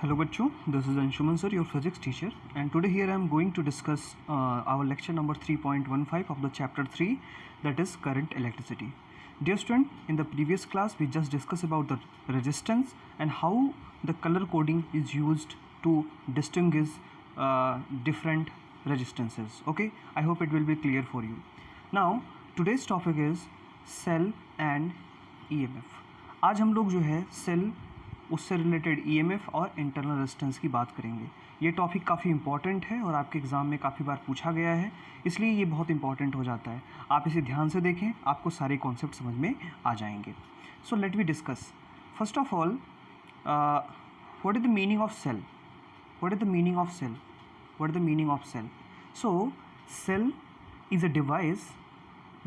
Hello बच्चों, this is Anshuman sir, your physics teacher, and today here I am going to discuss our lecture number 3.15 of the chapter 3, that is current electricity. Dear student, in the previous class we just discussed about the resistance and how the color coding is used to distinguish different resistances. Okay, I hope it will be clear for you. Now today's topic is cell and EMF. आज हम लोग जो है cell उससे related EMF और internal resistance की बात करेंगे। ये टॉपिक काफ़ी इंपॉर्टेंट है और आपके एग्ज़ाम में काफ़ी बार पूछा गया है, इसलिए ये बहुत इंपॉर्टेंट हो जाता है। आप इसे ध्यान से देखें, आपको सारे कॉन्सेप्ट समझ में आ जाएंगे। So let we discuss. First of all, what is the meaning of cell? What is the meaning of cell? What is the meaning of cell? So cell is a device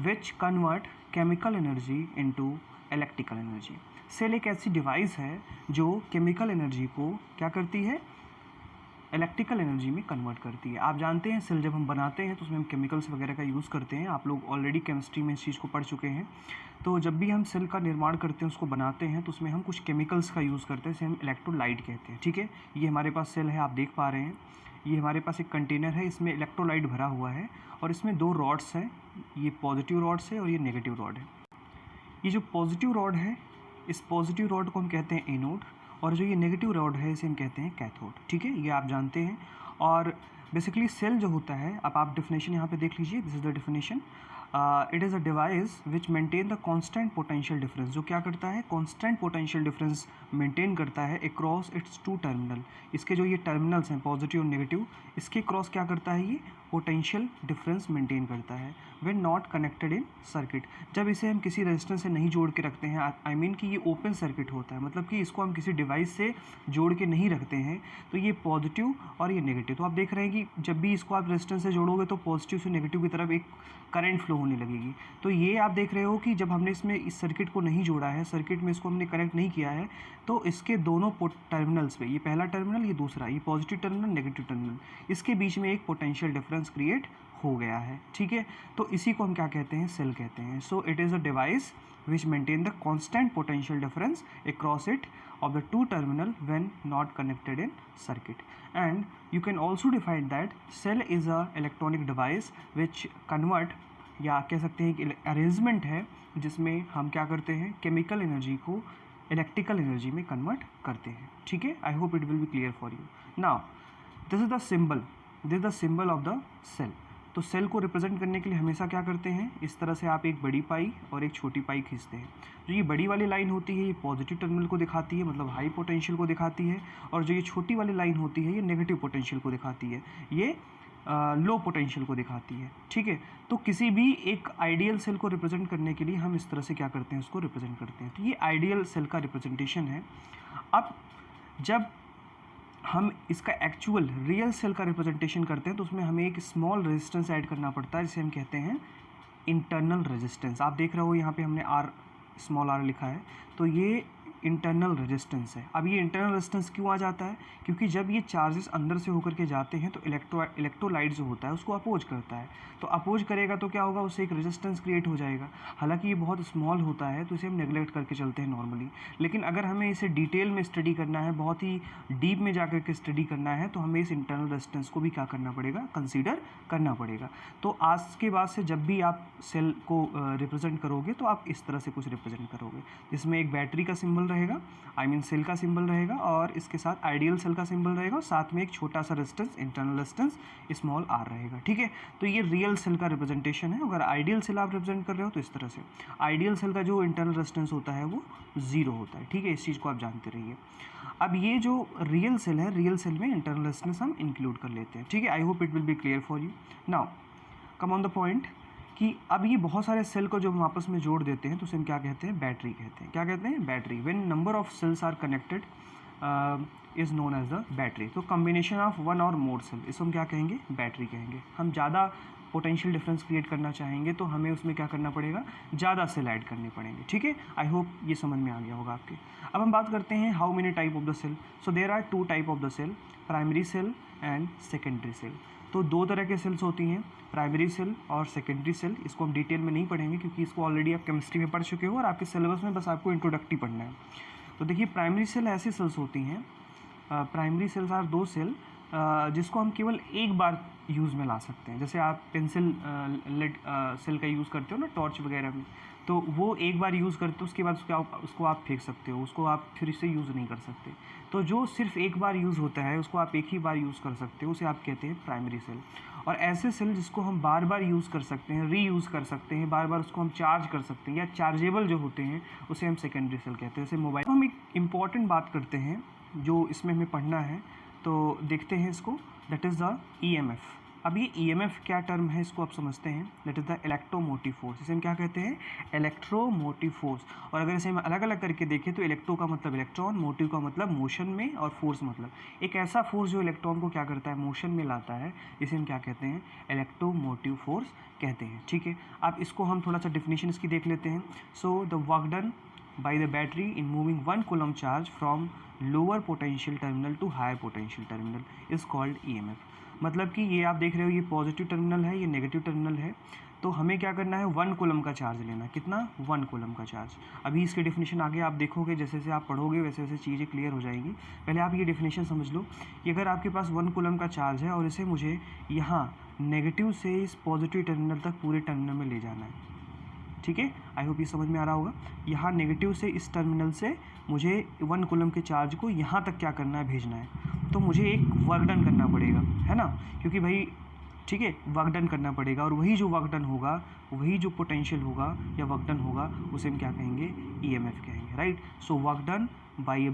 which convert chemical energy into electrical energy. Cell एक ऐसी device है जो chemical energy को क्या करती है, electrical energy में convert करती है। आप जानते हैं सेल जब हम बनाते हैं तो उसमें हम केमिकल्स वगैरह का यूज़ करते हैं। आप लोग ऑलरेडी केमिस्ट्री में इस चीज़ को पढ़ चुके हैं। तो जब भी हम सेल का निर्माण करते हैं, उसको बनाते हैं, तो उसमें हम कुछ केमिकल्स का यूज़ करते हैं, जिसे हम इलेक्ट्रोलाइट कहते हैं। ठीक है, ये हमारे पास सेल है, आप देख पा रहे हैं। ये हमारे पास एक कंटेनर है, इसमें इलेक्ट्रोलाइट भरा हुआ है और इसमें दो रॉड्स हैं, ये पॉजिटिव रॉड्स है और ये नेगेटिव रॉड है। ये जो पॉजिटिव रॉड है, इस पॉजिटिव रॉड को हम कहते हैं एनोड, और जो ये नेगेटिव रॉड है इसे हम कहते हैं कैथोड। ठीक है, ये आप जानते हैं। और बेसिकली सेल जो होता है, अब आप डेफिनेशन यहाँ पे देख लीजिए, this is the definition. It is a device which maintain the constant potential difference. जो क्या करता है, कांस्टेंट पोटेंशियल डिफरेंस मेंटेन करता है अक्रॉस इट्स टू टर्मिनल। इसके जो ये टर्मिनल्स हैं पॉजिटिव और नेगेटिव, इसके क्रॉस क्या करता है, ये पोटेंशियल डिफरेंस मेंटेन करता है when not connected in circuit. जब इसे हम किसी रेजिस्टेंस से नहीं जोड़ के रखते हैं, आई मीन कि ये ओपन सर्किट होता है, मतलब कि इसको हम किसी डिवाइस से जोड़ के नहीं रखते हैं, तो ये पॉजिटिव और ये नेगेटिव। तो आप देख रहे हैं कि जब भी इसको आप रेजिस्टेंस से जोड़ोगे तो पॉजिटिव से नेगेटिव की तरफ एक करंट फ्लो होने लगेगी। तो ये आप देख रहे हो कि जब हमने इसमें इस सर्किट को नहीं जोड़ा है, सर्किट में इसको हमने कनेक्ट नहीं किया है, तो इसके दोनों टर्मिनल्स पे, ये पहला टर्मिनल, ये दूसरा, ये पॉजिटिव टर्मिनल, नेगेटिव टर्मिनल, इसके बीच में एक पोटेंशियल डिफरेंस क्रिएट हो गया है। ठीक है, तो इसी को हम क्या कहते हैं, सेल कहते हैं। So it is a device which maintain the constant potential difference across it of the two terminal when not connected in circuit. And you can also define that cell is a electronic device which convert, या कह सकते हैं कि arrangement है जिसमें हम क्या करते हैं, केमिकल एनर्जी को इलेक्ट्रिकल एनर्जी में कन्वर्ट करते हैं। ठीक है, I hope it will be clear for you. Now this is the symbol, this is the symbol of the cell. तो सेल को रिप्रेजेंट करने के लिए हमेशा क्या करते हैं, इस तरह से आप एक बड़ी पाई और एक छोटी पाई खींचते हैं। जो ये बड़ी वाली लाइन होती है, ये पॉजिटिव टर्मिनल को दिखाती है, मतलब हाई पोटेंशियल को दिखाती है, और जो ये छोटी वाली लाइन होती है, ये नेगेटिव पोटेंशियल को दिखाती है, ये लो पोटेंशियल को दिखाती है। ठीक है, तो किसी भी एक आइडियल सेल को रिप्रेजेंट करने के लिए हम इस तरह से क्या करते हैं, उसको रिप्रेजेंट करते हैं। तो ये आइडियल सेल का रिप्रेजेंटेशन है। अब जब हम इसका एक्चुअल रियल सेल का रिप्रेजेंटेशन करते हैं तो उसमें हमें एक स्मॉल रेजिस्टेंस ऐड करना पड़ता है, जिसे हम कहते हैं इंटरनल रेजिस्टेंस। आप देख रहे हो यहाँ पे हमने आर, स्मॉल आर लिखा है, तो ये इंटरनल रेजिस्टेंस है। अब ये इंटरनल रेजिस्टेंस क्यों आ जाता है, क्योंकि जब ये चार्जेस अंदर से होकर के जाते हैं तो इलेक्ट्रोलाइट जो होता है उसको अपोज करता है। तो अपोज करेगा तो क्या होगा, उससे एक रेजिस्टेंस क्रिएट हो जाएगा। हालांकि ये बहुत स्मॉल होता है तो इसे हम नेगलेक्ट करके चलते हैं नॉर्मली, लेकिन अगर हमें इसे डिटेल में स्टडी करना है, बहुत ही डीप में जाकर के स्टडी करना है, तो हमें इस इंटरनल रेजिस्टेंस को भी क्या करना पड़ेगा, कंसीडर करना पड़ेगा। तो आज के बाद से जब भी आप सेल को रिप्रेजेंट करोगे तो आप इस तरह से कुछ रिप्रेजेंट करोगे, जिसमें एक बैटरी का सिंबल रहेगा, आई मीन सेल का सिंबल रहेगा, और इसके साथ आइडियल सेल का सिंबल रहेगा, और साथ में एक छोटा सा resistance, internal resistance small r रहेगा। ठीक है, तो ये रियल सेल का रिप्रेजेंटेशन है। अगर आइडियल सेल आप रिप्रेजेंट कर रहे हो तो इस तरह से आइडियल सेल का जो इंटरनल रेजिस्टेंस होता है वो 0 होता है। ठीक है, इस चीज़ को आप जानते रहिए। अब ये जो रियल सेल है, रियल सेल में इंटरनल रेजिस्टेंस हम इंक्लूड कर लेते हैं। ठीक है, I hope it will be clear for you. Now come on the point कि अब ये बहुत सारे सेल को जब हम आपस में जोड़ देते हैं तो उसे हम क्या कहते हैं, बैटरी कहते हैं। क्या कहते हैं, battery. When number of cells are connected is known as the battery. तो कम्बिनेशन ऑफ वन और मोर सेल, इसको हम क्या कहेंगे, बैटरी कहेंगे। हम ज़्यादा पोटेंशियल डिफरेंस क्रिएट करना चाहेंगे तो हमें उसमें क्या करना पड़ेगा, ज़्यादा सेल ऐड करने पड़ेंगे। ठीक है, आई होप ये समझ में आ गया होगा आपके। अब हम बात करते हैं how many type of the cell. So there are 2 type of the cell, primary cell and secondary cell. तो 2 तरह के सेल्स होती हैं, प्राइमरी सेल और सेकेंडरी सेल। इसको हम डिटेल में नहीं पढ़ेंगे क्योंकि इसको ऑलरेडी आप केमिस्ट्री में पढ़ चुके हो और आपके सिलेबस में बस आपको इंट्रोडक्टरी पढ़ना है। तो देखिए, प्राइमरी सेल ऐसी सेल्स होती हैं प्राइमरी सेल्स आर दो सेल जिसको हम केवल एक बार यूज़ में ला सकते हैं। जैसे आप पेंसिल लेड सेल का यूज़ करते हो ना टॉर्च वगैरह में, तो वो एक बार यूज़ करते हो, उसके बाद उसको आप फेंक सकते हो, उसको आप फिर से यूज़ नहीं कर सकते। तो जो सिर्फ एक बार यूज़ होता है उसको आप एक ही बार यूज़ कर सकते हो, उसे आप कहते हैं प्राइमरी सेल। और ऐसे सेल जिसको हम बार बार यूज़ कर सकते हैं, रीयूज़ कर सकते हैं, बार बार उसको हम चार्ज कर सकते हैं, या चार्जेबल जो होते हैं उसे हम सेकेंडरी सेल कहते हैं। जैसे मोबाइल। हम एक इम्पॉर्टेंट बात करते हैं जो इसमें हमें पढ़ना है, तो देखते हैं इसको, दैट इज़ द EMF। अब ये EMF क्या टर्म है इसको आप समझते हैं, that is the electromotive force. इसे हम क्या कहते हैं, इलेक्ट्रोमोटिव फोर्स। और अगर इसे हम अलग अलग करके देखें तो इलेक्ट्रो का मतलब इलेक्ट्रॉन, मोटिव का मतलब मोशन में, और फोर्स मतलब एक ऐसा फोर्स जो इलेक्ट्रॉन को क्या करता है, मोशन में लाता है, इसे हम क्या कहते हैं, इलेक्ट्रोमोटिव फोर्स कहते हैं। ठीक है, अब इसको हम थोड़ा सा डिफिनीशन इसकी देख लेते हैं। So the work done by the battery in moving 1 coulomb charge from lower potential terminal to higher potential terminal is called EMF। मतलब कि ये आप देख रहे हो, ये पॉजिटिव टर्मिनल है, ये नेगेटिव टर्मिनल है, तो हमें क्या करना है, 1 कूलम का चार्ज लेना। कितना, 1 कूलम का चार्ज। अभी इसके डेफिनेशन आगे आप देखोगे, जैसे जैसे आप पढ़ोगे वैसे वैसे चीज़ें क्लियर हो जाएंगी। पहले आप ये डेफिनेशन समझ लो कि अगर आपके पास 1 कूलम का चार्ज है और इसे मुझे यहाँ नेगेटिव से इस पॉजिटिव टर्मिनल तक पूरे टर्मिनल में ले जाना है। ठीक है, आई होप ये समझ में आ रहा होगा। यहाँ नेगेटिव से इस टर्मिनल से मुझे 1 कूलम के चार्ज को यहाँ तक क्या करना है, भेजना है। तो मुझे एक वर्क डन करना पड़ेगा, है ना, क्योंकि भाई ठीक है, वर्क डन करना पड़ेगा, और वही जो वर्क डन होगा, वही जो पोटेंशियल होगा या वर्क डन होगा, उसे हम क्या कहेंगे, EMF कहेंगे, right. So work done by a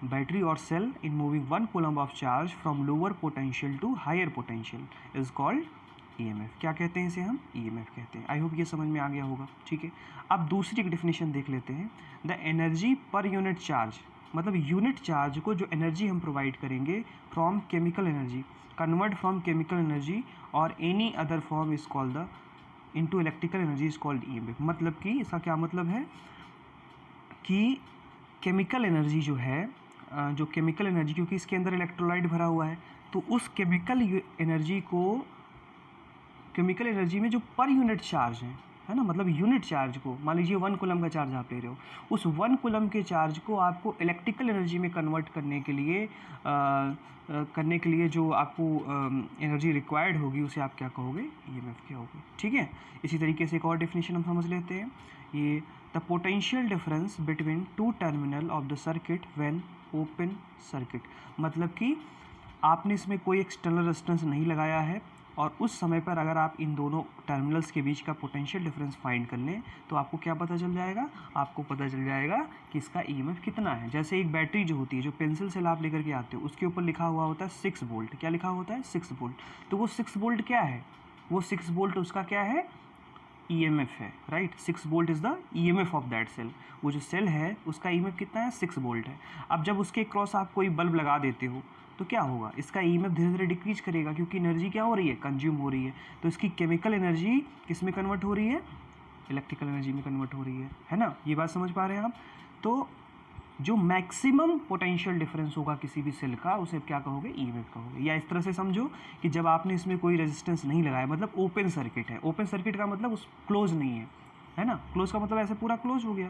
battery और cell in moving 1 coulomb of charge from lower potential to higher potential is called EMF। क्या कहते हैं इसे हम, EMF कहते हैं। आई होप ये समझ में आ गया होगा। ठीक है, अब दूसरी एक डेफिनेशन देख लेते हैं। The energy per unit charge, मतलब यूनिट चार्ज को जो एनर्जी हम प्रोवाइड करेंगे from chemical energy, convert from chemical energy और any other form is called the into electrical energy is called EMF। मतलब कि इसका क्या मतलब है कि केमिकल एनर्जी जो है, जो केमिकल एनर्जी, क्योंकि इसके अंदर इलेक्ट्रोलाइट भरा हुआ है, तो उस केमिकल एनर्जी में जो पर यूनिट चार्ज है ना, मतलब यूनिट चार्ज को, मान लीजिए 1 कूलम का चार्ज आप ले रहे हो, उस 1 कूलम के चार्ज को आपको इलेक्ट्रिकल एनर्जी में कन्वर्ट करने के लिए जो आपको एनर्जी रिक्वायर्ड होगी, उसे आप क्या कहोगे, EMF कहोगे। ठीक है, इसी तरीके से एक और डेफिनेशन हम समझ लेते हैं। ये the potential difference between 2 terminal of the circuit when open circuit, मतलब कि आपने इसमें कोई एक्सटर्नल रेजिस्टेंस नहीं लगाया है, और उस समय पर अगर आप इन दोनों टर्मिनल्स के बीच का पोटेंशियल डिफरेंस फाइंड कर लें, तो आपको क्या पता चल जाएगा, आपको पता चल जाएगा कि इसका EMF कितना है। जैसे एक बैटरी जो होती है, जो पेंसिल सेल आप लेकर के आते हो, उसके ऊपर लिखा हुआ होता है 6 वोल्ट। क्या लिखा होता है, 6 वोल्ट। तो वो 6 वोल्ट क्या है, वो 6 वोल्ट उसका क्या है, EMF है, right. 6 volt is the EMF of that cell. वो जो सेल है उसका EMF कितना है, 6 वोल्ट है। अब जब उसके क्रॉस आप कोई बल्ब लगा देते हो, तो क्या होगा, इसका EMF धीरे धीरे डिक्रीज करेगा, क्योंकि एनर्जी क्या हो रही है, कंज्यूम हो रही है। तो इसकी केमिकल एनर्जी किस में कन्वर्ट हो रही है, इलेक्ट्रिकल एनर्जी में कन्वर्ट हो रही है ना। ये बात समझ पा रहे हैं आप। तो जो मैक्सिमम पोटेंशियल डिफरेंस होगा किसी भी सेल का, उसे क्या कहोगे, EMF कहोगे। या इस तरह से समझो कि जब आपने इसमें कोई रेजिस्टेंस नहीं लगाया, मतलब ओपन सर्किट है। ओपन सर्किट का मतलब उस क्लोज नहीं है ना। क्लोज का मतलब ऐसे पूरा क्लोज हो गया।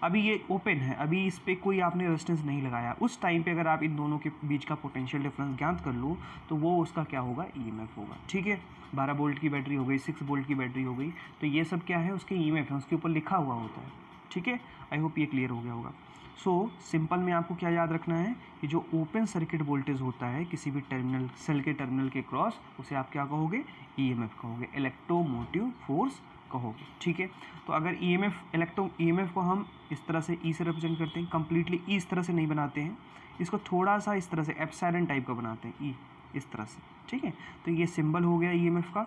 अभी ये ओपन है, अभी इस पर कोई आपने रेजिस्टेंस नहीं लगाया, उस टाइम पे अगर आप इन दोनों के बीच का पोटेंशियल डिफरेंस ज्ञात कर लो, तो वो उसका क्या होगा, EMF होगा। ठीक है, 12 वोल्ट की बैटरी हो गई, 6 वोल्ट की बैटरी हो गई, तो ये सब क्या है, उसके EMF है, उसके ऊपर लिखा हुआ होता है। ठीक है, आई होप ये क्लियर हो गया होगा। सो सिंपल में आपको क्या याद रखना है कि जो ओपन सर्किट वोल्टेज होता है किसी भी टर्मिनल, सेल के टर्मिनल के क्रॉस, उसे आप क्या कहोगे, EMF कहोगे, इलेक्ट्रोमोटिव फोर्स कहोगे। ठीक है, तो अगर EMF को हम इस तरह से E से रिप्रेजेंट करते हैं, कंप्लीटली E इस तरह से नहीं बनाते हैं, इसको थोड़ा सा इस तरह से एप्सिलॉन टाइप का बनाते हैं, E इस तरह से। ठीक है, तो ये सिंबल हो गया EMF का।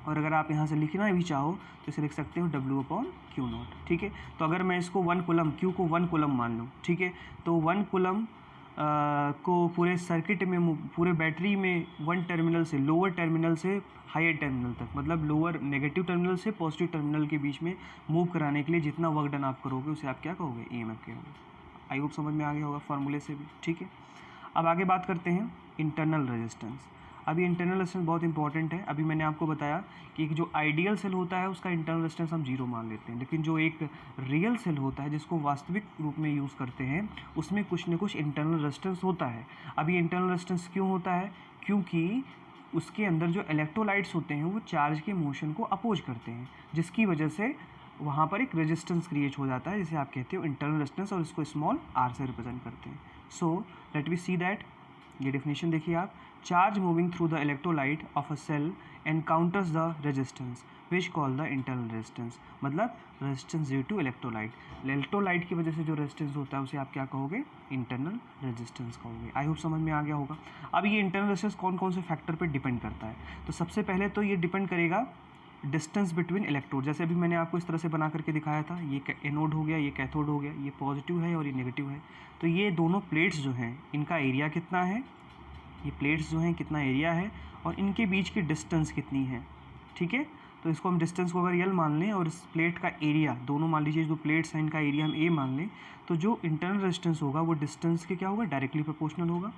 और अगर आप यहाँ से लिखना भी चाहो तो इसे लिख सकते हो W/Q0। ठीक है, तो अगर मैं इसको 1 कूलम, Q को 1 कूलम मान लूँ, ठीक है, तो 1 कूलम को पूरे सर्किट में, पूरे बैटरी में 1 टर्मिनल से, लोअर टर्मिनल से हायर टर्मिनल तक, मतलब लोअर नेगेटिव टर्मिनल से पॉजिटिव टर्मिनल के बीच में मूव कराने के लिए जितना वर्क डन आप करोगे, उसे आप क्या कहोगे, EMF कहोगे। आई होप समझ में आ गया होगा फॉर्मूले से भी। ठीक है, अब आगे बात करते हैं इंटरनल रेजिस्टेंस। अभी इंटरनल रेजिस्टेंस बहुत इंपॉर्टेंट है। अभी मैंने आपको बताया कि एक जो आइडियल सेल होता है उसका इंटरनल रेजिस्टेंस हम 0 मान लेते हैं, लेकिन जो एक रियल सेल होता है जिसको वास्तविक रूप में यूज़ करते हैं उसमें कुछ न कुछ इंटरनल रेजिस्टेंस होता है। अभी इंटरनल रेजिस्टेंस क्यों होता है? क्योंकि उसके अंदर जो इलेक्ट्रोलाइट्स होते हैं वो चार्ज के मोशन को अपोज करते हैं, जिसकी वजह से वहाँ पर एक रेजिस्टेंस क्रिएट हो जाता है, जिसे आप कहते हो इंटरनल रेजिस्टेंस, और इसको स्मॉल आर से रिप्रेजेंट करते हैं। So let we see that. ये डेफिनेशन देखिए आप, charge moving through the electrolyte of a cell encounters the resistance which call the internal resistance, मतलब resistance due to electrolyte. Electrolyte की वजह से जो रेजिस्टेंस होता है उसे आप क्या कहोगे? इंटरनल रेजिस्टेंस कहोगे। आई होप समझ में आ गया होगा। अब ये इंटरनल रेजिस्टेंस कौन कौन से फैक्टर पर डिपेंड करता है? तो सबसे पहले तो ये डिपेंड करेगा डिस्टेंस बिटवीन इलेक्ट्रोड। जैसे अभी मैंने आपको इस तरह से बना करके दिखाया था, ये एनोड हो गया, ये कैथोड हो गया, ये पॉजिटिव है और ये नेगेटिव है। तो ये दोनों प्लेट्स जो हैं इनका एरिया कितना है, ये प्लेट्स जो हैं कितना एरिया है, और इनके बीच की डिस्टेंस कितनी है, ठीक है। तो इसको हम डिस्टेंस को अगर यल मान लें और इस प्लेट का एरिया, दोनों मान लीजिए जो प्लेट्स हैं इनका एरिया हम ए मान लें, तो जो इंटरनल रेजिस्टेंस होगा वो डिस्टेंस के क्या होगा? डायरेक्टली प्रोपोर्शनल होगा।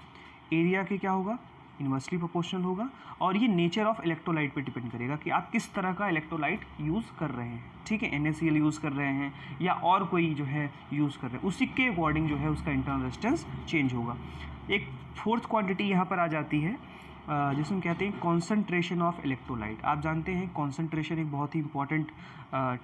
एरिया के क्या होगा? इन्वर्सली प्रोपोर्शनल होगा। और ये नेचर ऑफ इलेक्ट्रोलाइट पे डिपेंड करेगा कि आप किस तरह का इलेक्ट्रोलाइट यूज़ कर रहे हैं, ठीक है। NaCl यूज़ कर रहे हैं या और कोई जो है यूज़ कर रहे हैं, उसी के अकॉर्डिंग जो है उसका इंटरनल रेजिस्टेंस चेंज होगा। एक फोर्थ क्वांटिटी यहाँ पर आ जाती है जिसमें कहते हैं कॉन्सेंट्रेशन ऑफ इलेक्ट्रोलाइट। आप जानते हैं कॉन्सेंट्रेशन एक बहुत ही इंपॉर्टेंट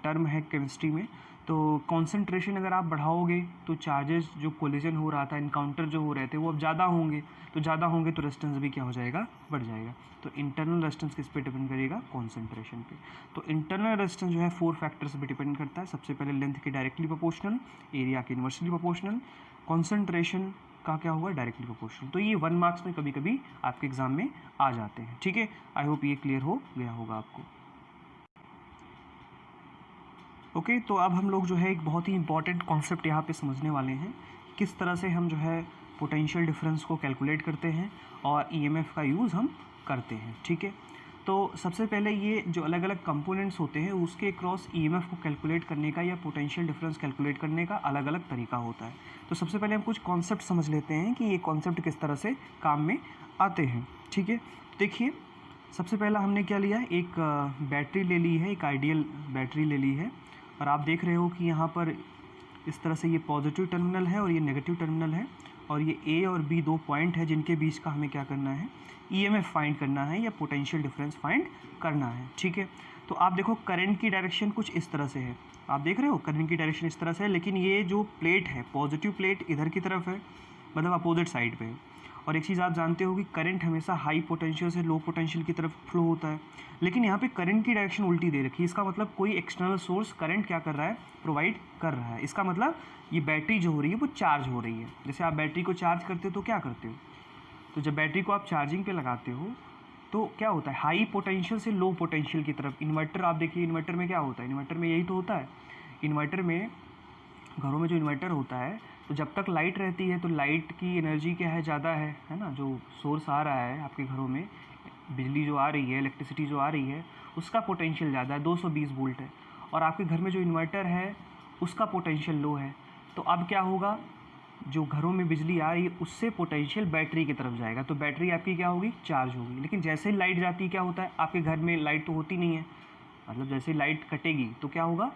टर्म है केमिस्ट्री में। तो कॉन्सेंट्रेशन अगर आप बढ़ाओगे तो चार्जेस जो कोलिजन हो रहा था, इनकाउंटर जो हो रहे थे, वो अब ज़्यादा होंगे, तो ज़्यादा होंगे तो रेजिस्टेंस भी क्या हो जाएगा? बढ़ जाएगा। तो इंटरनल रेजिस्टेंस किस पे डिपेंड करेगा? कॉन्सेंट्रेशन पे। तो इंटरनल रेजिस्टेंस जो है 4 फैक्टर्स पे डिपेंड करता है। सबसे पहले लेंथ के डायरेक्टली प्रोपोर्शनल, एरिया के इन्वर्सली प्रोपोर्शनल, कॉन्सेंट्रेशन का क्या होगा? Directly proportional. तो ये 1 मार्क्स में कभी कभी आपके एग्जाम में आ जाते हैं, ठीक है। आई होप ये क्लियर हो गया होगा आपको। ओके तो अब हम लोग जो है एक बहुत ही इंपॉर्टेंट कॉन्सेप्ट यहाँ पे समझने वाले हैं, किस तरह से हम जो है पोटेंशियल डिफरेंस को कैलकुलेट करते हैं और EMF का यूज़ हम करते हैं, ठीक है। तो सबसे पहले ये जो अलग अलग कंपोनेंट्स होते हैं उसके क्रॉस EMF को कैलकुलेट करने का या पोटेंशियल डिफरेंस कैलकुलेट करने का अलग अलग तरीका होता है। तो सबसे पहले हम कुछ कॉन्सेप्ट समझ लेते हैं कि ये कॉन्सेप्ट किस तरह से काम में आते हैं, ठीक है। देखिए सबसे पहला हमने क्या लिया है, एक बैटरी ले ली है, एक आइडियल बैटरी ले ली है, और आप देख रहे हो कि यहाँ पर इस तरह से ये पॉजिटिव टर्मिनल है और ये नेगेटिव टर्मिनल है, और ये A और B 2 पॉइंट है जिनके बीच का हमें क्या करना है? EMF फाइंड करना है या पोटेंशियल डिफरेंस फाइंड करना है, ठीक है। तो आप देखो करंट की डायरेक्शन कुछ इस तरह से है, आप देख रहे हो करंट की डायरेक्शन इस तरह से है, लेकिन ये जो प्लेट है पॉजिटिव प्लेट इधर की तरफ है, मतलब अपोजिट साइड पे है। और एक चीज़ आप जानते हो कि करंट हमेशा हाई पोटेंशियल से लो पोटेंशियल की तरफ फ्लो होता है, लेकिन यहाँ पे करंट की डायरेक्शन उल्टी दे रखी है। इसका मतलब कोई एक्सटर्नल सोर्स करंट क्या कर रहा है? प्रोवाइड कर रहा है। इसका मतलब ये बैटरी जो हो रही है वो चार्ज हो रही है। जैसे आप बैटरी को चार्ज करते हो तो क्या करते हो? तो जब बैटरी को आप चार्जिंग पे लगाते हो तो क्या होता है? हाई पोटेंशियल से लो पोटेंशियल की तरफ। इन्वर्टर आप देखिए, इन्वर्टर में क्या होता है? इन्वर्टर में यही तो होता है। इन्वर्टर में, घरों में जो इन्वर्टर होता है, तो जब तक लाइट रहती है तो लाइट की एनर्जी क्या है? ज़्यादा है ना। जो सोर्स आ रहा है आपके घरों में, बिजली जो आ रही है, इलेक्ट्रिसिटी जो आ रही है, उसका पोटेंशियल ज़्यादा है, 220 वोल्ट है, और आपके घर में जो इन्वर्टर है उसका पोटेंशियल लो है। तो अब क्या होगा? जो घरों में बिजली आ रही है उससे पोटेंशियल बैटरी की तरफ जाएगा, तो बैटरी आपकी क्या होगी? चार्ज होगी। लेकिन जैसे ही लाइट जाती है क्या होता है? आपके घर में लाइट तो होती नहीं है, मतलब जैसे ही लाइट कटेगी तो क्या होगा?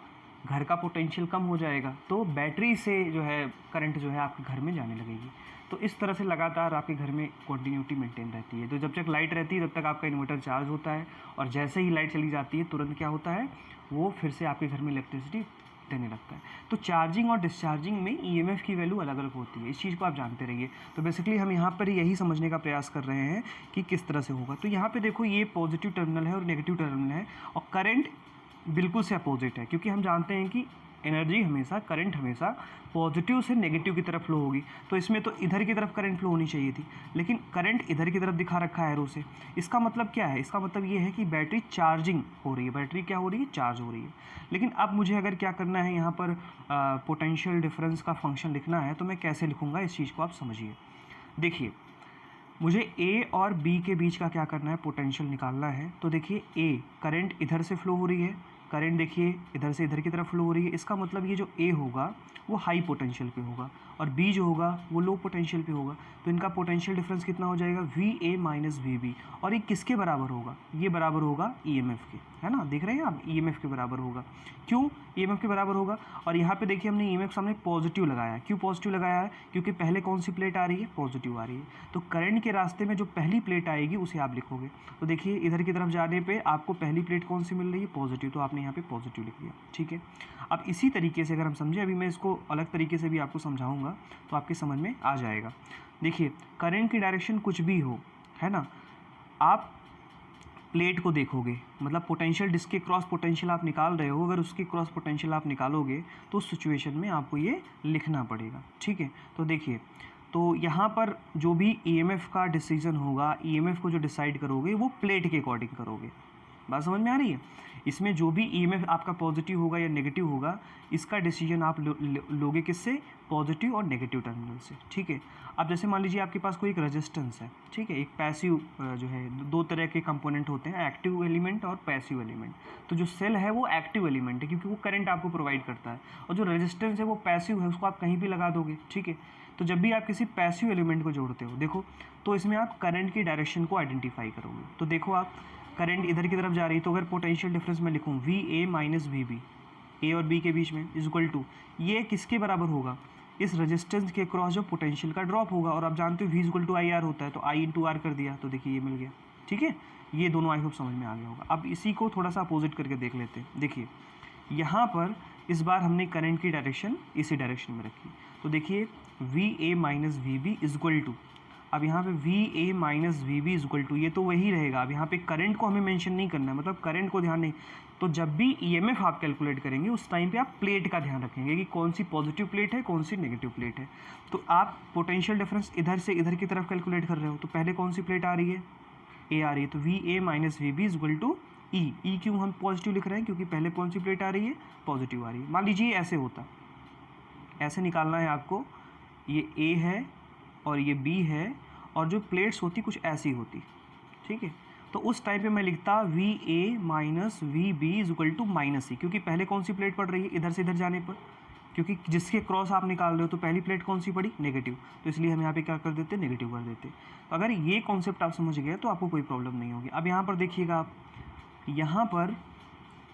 घर का पोटेंशियल कम हो जाएगा, तो बैटरी से जो है करंट जो है आपके घर में जाने लगेगी। तो इस तरह से लगातार आपके घर में कंटिन्यूटी मेंटेन रहती है। तो जब तक लाइट रहती है तब तक आपका इन्वर्टर चार्ज होता है, और जैसे ही लाइट चली जाती है तुरंत क्या होता है? वो फिर से आपके घर में इलेक्ट्रिसिटी देने लगता है। तो चार्जिंग और डिस्चार्जिंग में EMF की वैल्यू अलग अलग होती है, इस चीज़ को आप जानते रहिए। तो बेसिकली हम यहाँ पर यही समझने का प्रयास कर रहे हैं कि किस तरह से होगा। तो यहाँ पे देखो ये पॉजिटिव टर्मिनल है और नेगेटिव टर्मिनल है, और करंट बिल्कुल से अपोजिट है, क्योंकि हम जानते हैं कि एनर्जी हमेशा, करंट हमेशा पॉजिटिव से नेगेटिव की तरफ फ्लो होगी। तो इसमें तो इधर की तरफ करंट फ्लो होनी चाहिए थी, लेकिन करंट इधर की तरफ दिखा रखा है एरो से। इसका मतलब क्या है? इसका मतलब ये है कि बैटरी चार्जिंग हो रही है, बैटरी क्या हो रही है? चार्ज हो रही है। लेकिन अब मुझे अगर क्या करना है, यहाँ पर पोटेंशियल डिफरेंस का फंक्शन लिखना है, तो मैं कैसे लिखूँगा इस चीज़ को आप समझिए। देखिए मुझे A और B के बीच का क्या करना है? पोटेंशियल निकालना है। तो देखिए A करंट इधर से फ्लो हो रही है, करंट देखिए इधर से इधर की तरफ फ्लो हो रही है। इसका मतलब ये जो A होगा वो हाई पोटेंशियल पे होगा, और बी जो होगा वो लो पोटेंशियल पे होगा, तो इनका पोटेंशियल डिफरेंस कितना हो जाएगा, VA माइनस VB। और ये किसके बराबर होगा, ये बराबर होगा EMF के, है ना, देख रहे हैं आप, EMF के बराबर होगा। क्यों EMF के बराबर होगा, और यहाँ पे देखिए हमने EMF सामने पॉजिटिव लगाया है। क्यों पॉजिटिव लगाया है, क्योंकि पहले कौन सी प्लेट आ रही है, पॉजिटिव आ रही है, तो करंट के रास्ते में जो पहली प्लेट आएगी उसे आप लिखोगे। तो देखिए इधर की तरफ जाने पे आपको पहली प्लेट कौन सी मिल रही है, पॉजिटिव, तो आपने यहाँ पे पॉजिटिव लिख दिया, ठीक है। अब इसी तरीके से अगर हम समझें, अभी मैं इसको अलग तरीके से भी आपको समझाऊंगा तो आपके समझ में आ जाएगा। देखिए करंट की डायरेक्शन कुछ भी हो, है ना, आप प्लेट को देखोगे, मतलब पोटेंशियल जिसके क्रॉस पोटेंशियल आप निकाल रहे हो, अगर उसकी क्रॉस पोटेंशियल आप निकालोगे तो उस सिचुएशन में आपको ये लिखना पड़ेगा, ठीक है। तो देखिए, तो यहाँ पर जो भी EMF का डिसीजन होगा, EMF को जो डिसाइड करोगे वो प्लेट के अकॉर्डिंग करोगे। बात समझ में आ रही है, इसमें जो भी EMF आपका पॉजिटिव होगा या नेगेटिव होगा, इसका डिसीजन आप लोगे किससे, पॉजिटिव और नेगेटिव टर्मिनल से, ठीक है। अब जैसे मान लीजिए आपके पास कोई एक रेजिस्टेंस है, ठीक है, एक पैसिव जो है, दो तरह के कंपोनेंट होते हैं, एक्टिव एलिमेंट और पैसिव एलिमेंट। तो जो सेल है वो एक्टिव एलिमेंट है क्योंकि वो करंट आपको प्रोवाइड करता है, और जो रेजिस्टेंस है वो पैसिव है, उसको आप कहीं भी लगा दोगे, ठीक है। तो जब भी आप किसी पैसिव एलिमेंट को जोड़ते हो, देखो, तो इसमें आप करंट की डायरेक्शन को आइडेंटिफाई करोगे। तो देखो आप, करंट इधर की तरफ जा रही है, तो अगर पोटेंशियल डिफरेंस में लिखूँ VA माइनस VB, ए और बी के बीच में, इज इक्वल टू, ये किसके बराबर होगा, इस रेजिस्टेंस के क्रॉस जो पोटेंशियल का ड्रॉप होगा, और आप जानते हो V is equal to IR होता है, तो I इंटू आर कर दिया, तो देखिए ये मिल गया, ठीक है। ये दोनों आई होप समझ में आ गया होगा। अब इसी को थोड़ा सा अपोजिट करके देख लेते हैं। देखिए यहाँ पर इस बार हमने करंट की डायरेक्शन इसी डायरेक्शन में रखी, तो देखिए VA minus VB is equal to, अब यहाँ पे VA minus VB is equal to, ये तो वही रहेगा। अब यहाँ पे करंट को हमें मेंशन नहीं करना है, मतलब करंट को ध्यान नहीं, तो जब भी EMF आप कैलकुलेट करेंगे उस टाइम पे आप प्लेट का ध्यान रखेंगे कि कौन सी पॉजिटिव प्लेट है, कौन सी नेगेटिव प्लेट है। तो आप पोटेंशियल डिफरेंस इधर से इधर की तरफ कैलकुलेट कर रहे हो, तो पहले कौन सी प्लेट आ रही है, A आ रही है, तो VA minus VB is equal to E क्यों हम पॉजिटिव लिख रहे हैं, क्योंकि पहले कौन सी प्लेट आ रही है, पॉजिटिव आ रही है। मान लीजिए ऐसे होता, ऐसे निकालना है आपको, ये A है और ये B है, और जो प्लेट्स होती कुछ ऐसी होती, ठीक है। तो उस टाइम पे मैं लिखता VA minus VB is equal to minus E, क्योंकि पहले कौन सी प्लेट पड़ रही है, इधर से इधर जाने पर, क्योंकि जिसके क्रॉस आप निकाल रहे हो तो पहली प्लेट कौन सी पड़ी, नेगेटिव, तो इसलिए हम यहाँ पे क्या कर देते, नेगेटिव कर देते। तो अगर ये कॉन्सेप्ट आप समझ गए तो आपको कोई प्रॉब्लम नहीं होगी। अब यहाँ पर देखिएगा आप, यहाँ पर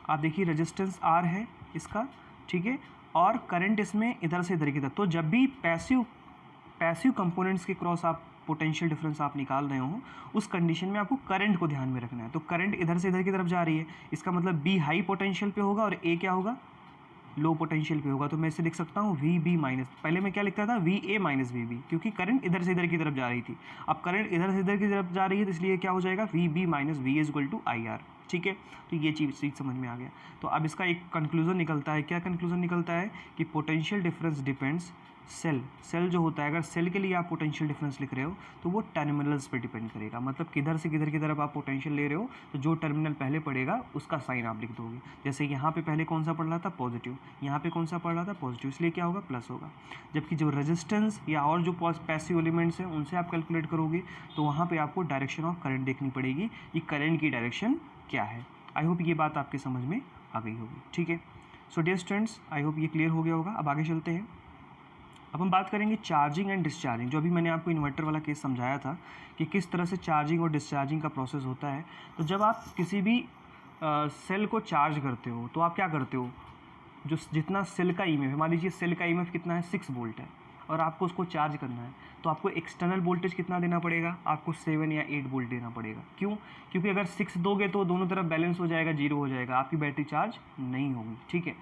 आप देखिए रेजिस्टेंस R है इसका, ठीक है, और करंट इसमें इधर से इधर की तरफ। तो जब भी पैसिव कंपोनेंट्स के क्रॉस आप पोटेंशियल डिफरेंस आप निकाल रहे हो, उस कंडीशन में आपको करंट को ध्यान में रखना है। तो करंट इधर से इधर की तरफ जा रही है, इसका मतलब B हाई पोटेंशियल पे होगा और A क्या होगा, लो पोटेंशियल पे होगा। तो मैं इसे लिख सकता हूँ VB माइनस, पहले मैं क्या लिखता था, VA माइनस VB, क्योंकि करंट इधर से इधर की तरफ जा रही थी। अब करंट इधर से इधर की तरफ जा रही है, तो इसलिए क्या हो जाएगा, VB minus V is equal to IR, ठीक है। तो ये चीज़ समझ में आ गया। तो अब इसका एक कंक्लूजन निकलता है, क्या कंक्लूजन निकलता है कि पोटेंशियल डिफरेंस डिपेंड्स, सेल जो होता है, अगर सेल के लिए आप पोटेंशियल डिफरेंस लिख रहे हो तो वो टर्मिनल्स पे डिपेंड करेगा, मतलब किधर से किधर की तरफ आप पोटेंशियल ले रहे हो, तो जो टर्मिनल पहले पड़ेगा उसका साइन आप लिख दोगे। जैसे यहाँ पे पहले कौन सा पड़ रहा था, पॉजिटिव, यहाँ पे कौन सा पड़ रहा था, पॉजिटिव, इसलिए क्या होगा, प्लस होगा। जबकि जो रेजिस्टेंस या और जो पैसिव एलिमेंट्स हैं उनसे आप कैलकुलेट करोगे तो वहाँ पर आपको डायरेक्शन ऑफ करंट देखनी पड़ेगी, ये करंट की डायरेक्शन क्या है। आई होप ये बात आपके समझ में आ गई होगी, ठीक है। So dear students, I hope ये क्लियर हो गया होगा। अब आगे चलते हैं। अब हम बात करेंगे चार्जिंग एंड डिस्चार्जिंग। जो अभी मैंने आपको इन्वर्टर वाला केस समझाया था कि किस तरह से चार्जिंग और डिस्चार्जिंग का प्रोसेस होता है। तो जब आप किसी भी सेल को चार्ज करते हो तो आप क्या करते हो, जो जितना सेल का EMF है, मान लीजिए सेल का EMF कितना है, 6 वोल्ट है, और आपको उसको चार्ज करना है, तो आपको एक्सटर्नल वोल्टेज कितना देना पड़ेगा, आपको 7 या 8 वोल्ट देना पड़ेगा। क्यों, क्योंकि अगर 6 दोगे तो दोनों तरफ बैलेंस हो जाएगा, 0 हो जाएगा, आपकी बैटरी चार्ज नहीं होगी, ठीक है।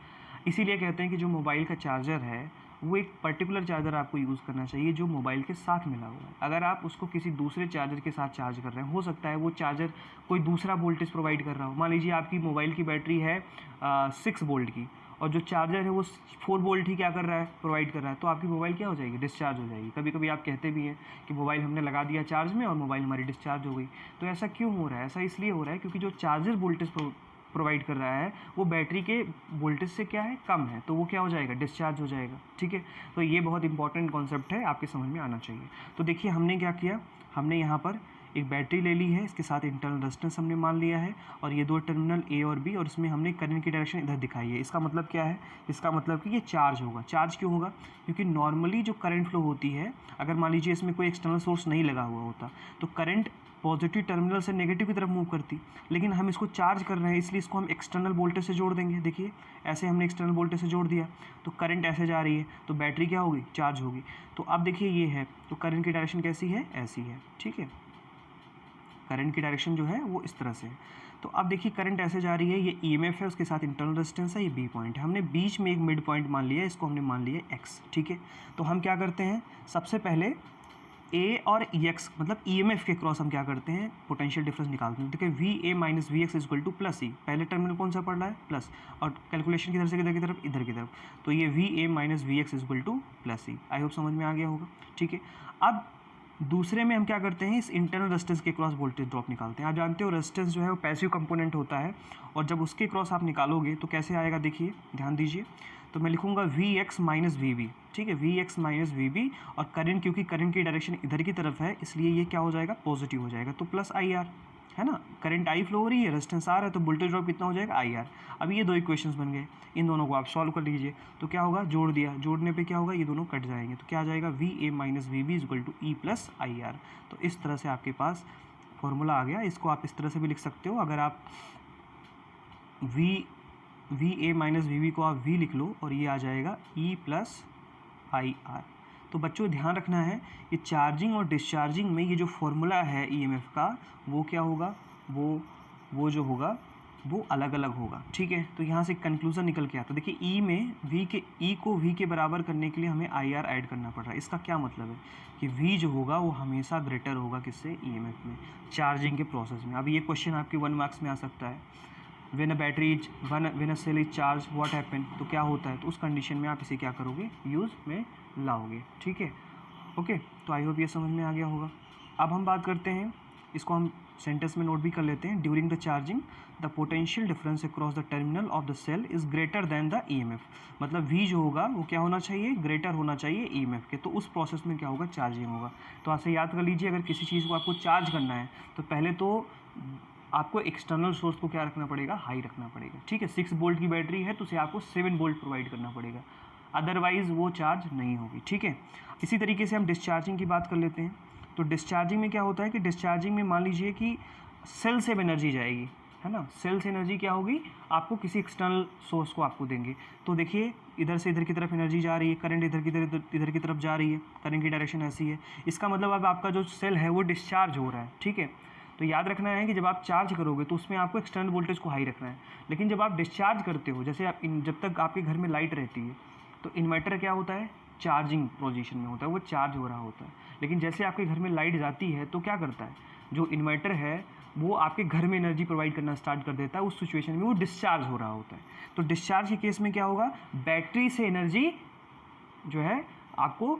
इसीलिए कहते हैं कि जो मोबाइल का चार्जर है वो एक पर्टिकुलर चार्जर आपको यूज़ करना चाहिए जो मोबाइल के साथ मिला हुआ है। अगर आप उसको किसी दूसरे चार्जर के साथ चार्ज कर रहे हैं, हो सकता है वो चार्जर कोई दूसरा वोल्टेज प्रोवाइड कर रहा हो। मान लीजिए आपकी मोबाइल की बैटरी है 6 वोल्ट की, और जो चार्जर है वो 4 वोल्ट ही क्या कर रहा है, प्रोवाइड कर रहा है, तो आपकी मोबाइल क्या हो जाएगी, डिस्चार्ज हो जाएगी। कभी कभी आप कहते भी हैं कि मोबाइल हमने लगा दिया चार्ज में और मोबाइल हमारी डिस्चार्ज हो गई। तो ऐसा क्यों हो रहा है, ऐसा इसलिए हो रहा है क्योंकि जो चार्जर वोल्टेज प्रोवाइड कर रहा है वो बैटरी के वोल्टेज से क्या है, कम है, तो वो क्या हो जाएगा, डिस्चार्ज हो जाएगा, ठीक है। तो ये बहुत इंपॉर्टेंट कॉन्सेप्ट है, आपके समझ में आना चाहिए। तो देखिए हमने क्या किया, हमने यहाँ पर एक बैटरी ले ली है, इसके साथ इंटरनल रेजिस्टेंस हमने मान लिया है, और ये दो टर्मिनल ए और बी, और इसमें हमने करंट की डायरेक्शन इधर दिखाई है। इसका मतलब क्या है? इसका मतलब कि ये चार्ज होगा। चार्ज क्यों होगा? क्योंकि नॉर्मली जो करंट फ्लो होती है, अगर मान लीजिए इसमें कोई एक्सटर्नल सोर्स नहीं लगा हुआ होता तो करंट पॉजिटिव टर्मिनल से नेगेटिव की तरफ मूव करती, लेकिन हम इसको चार्ज कर रहे हैं इसलिए इसको हम एक्सटर्नल वोल्टेज से जोड़ देंगे। देखिए ऐसे हमने एक्सटर्नल वोल्टेज से जोड़ दिया तो करंट ऐसे जा रही है, तो बैटरी क्या होगी? चार्ज होगी। तो अब देखिए ये है, तो करंट की डायरेक्शन कैसी है? ऐसी है, ठीक है। करंट की डायरेक्शन जो है वो इस तरह से है। तो अब देखिए करंट ऐसे जा रही है, ये ईएमएफ है, उसके साथ इंटरनल रेजिस्टेंस है, ये बी पॉइंट है। हमने बीच में एक मिड पॉइंट मान लिया है, इसको हमने मान लिया एक्स, ठीक है। तो हम क्या करते हैं, सबसे पहले ए और एक्स मतलब ईएमएफ के क्रॉस हम क्या करते हैं? पोटेंशियल डिफरेंस निकालते हैं। देखिए V A minus V X is equal to plus E, पहले टर्मिनल कौन सा पड़ रहा है? प्लस, और कैलकुलेशन किधर से किधर की तरफ? इधर की तरफ। तो ये V A minus V X is equal to plus E. I hope समझ में आ गया होगा, ठीक है। अब दूसरे में हम क्या करते हैं, इस इंटरनल रेजिस्टेंस के क्रॉस वोल्टेज ड्रॉप निकालते हैं। आप जानते हो रेजिस्टेंस जो है वो पैसिव कंपोनेंट होता है, और जब उसके क्रॉस आप निकालोगे तो कैसे आएगा? देखिए ध्यान दीजिए। तो मैं लिखूंगा V X minus V B, ठीक है, V X minus V B, और करंट क्योंकि करंट की डायरेक्शन इधर की तरफ है इसलिए ये क्या हो जाएगा? पॉजिटिव हो जाएगा, तो प्लस आई आर, है ना। करंट आई फ्लो हो रही है, रेजिस्टेंस आर है, तो वोल्टेज ड्रॉप कितना हो जाएगा? आई आर। अब ये दो इक्वेशंस बन गए, इन दोनों को आप सॉल्व कर लीजिए। तो क्या होगा? जोड़ दिया, जोड़ने पे क्या होगा? ये दोनों कट जाएंगे, तो क्या आ जाएगा? V A minus V B is equal to E plus I R. तो इस तरह से आपके पास फॉर्मूला आ गया। इसको आप इस तरह से भी लिख सकते हो, अगर आप V A minus V B को आप वी लिख लो, और ये आ जाएगा ई प्लस आई आर। तो बच्चों ध्यान रखना है, ये चार्जिंग और डिस्चार्जिंग में ये जो फॉर्मूला है ईएमएफ का, वो क्या होगा? वो जो होगा वो अलग अलग होगा, ठीक है। तो यहाँ से कंक्लूजन निकल के आता है। देखिए ई में ई को वी के बराबर करने के लिए हमें आई आर ऐड करना पड़ रहा है। इसका क्या मतलब है कि वी जो होगा वो हमेशा ग्रेटर होगा किससे? ईएमएफ में, चार्जिंग के प्रोसेस में। अब ये क्वेश्चन आपके 1 मार्क्स में आ सकता है। When a cell is charge what happen, तो क्या होता है? तो उस कंडीशन में आप इसे क्या करोगे? यूज़ में लाओगे, ठीक है, ओके। तो आई होप ये समझ में आ गया होगा। अब हम बात करते हैं, इसको हम सेंटेंस में नोट भी कर लेते हैं। During the charging the potential difference across the terminal of the cell is greater than the EMF. मतलब वी जो होगा वो क्या होना चाहिए? ग्रेटर होना चाहिए ईएमएफ के। तो उस प्रोसेस में क्या होगा? चार्जिंग होगा। तो आपसे याद कर लीजिए, अगर किसी चीज़ को आपको चार्ज करना है तो पहले तो आपको एक्सटर्नल सोर्स को क्या रखना पड़ेगा? हाई रखना पड़ेगा, ठीक है। 6 वोल्ट की बैटरी है तो उसे आपको 7 वोल्ट प्रोवाइड करना पड़ेगा, अदरवाइज़ वो चार्ज नहीं होगी, ठीक है। इसी तरीके से हम डिस्चार्जिंग की बात कर लेते हैं। तो डिस्चार्जिंग में क्या होता है कि डिस्चार्जिंग में मान लीजिए कि सेल से एनर्जी जाएगी, है ना। सेल से एनर्जी क्या होगी? आपको किसी एक्सटर्नल सोर्स को आपको देंगे। तो देखिए इधर से इधर की तरफ एनर्जी जा रही है, करंट इधर की तरफ जा रही है, करंट की डायरेक्शन ऐसी है। इसका मतलब अब आपका जो सेल है वो डिस्चार्ज हो रहा है, ठीक है। तो याद रखना है कि जब आप चार्ज करोगे तो उसमें आपको एक्सटर्नल वोल्टेज को हाई रखना है, लेकिन जब आप डिस्चार्ज करते हो, जैसे आप जब तक आपके घर में लाइट रहती है तो इन्वर्टर क्या होता है? चार्जिंग पोजीशन में होता है, वो चार्ज हो रहा होता है। लेकिन जैसे आपके घर में लाइट जाती है तो क्या करता है? जो इन्वर्टर है वो आपके घर में एनर्जी प्रोवाइड करना स्टार्ट कर देता है, उस सिचुएशन में वो डिस्चार्ज हो रहा होता है। तो डिस्चार्ज के केस में क्या होगा? बैटरी से एनर्जी जो है आपको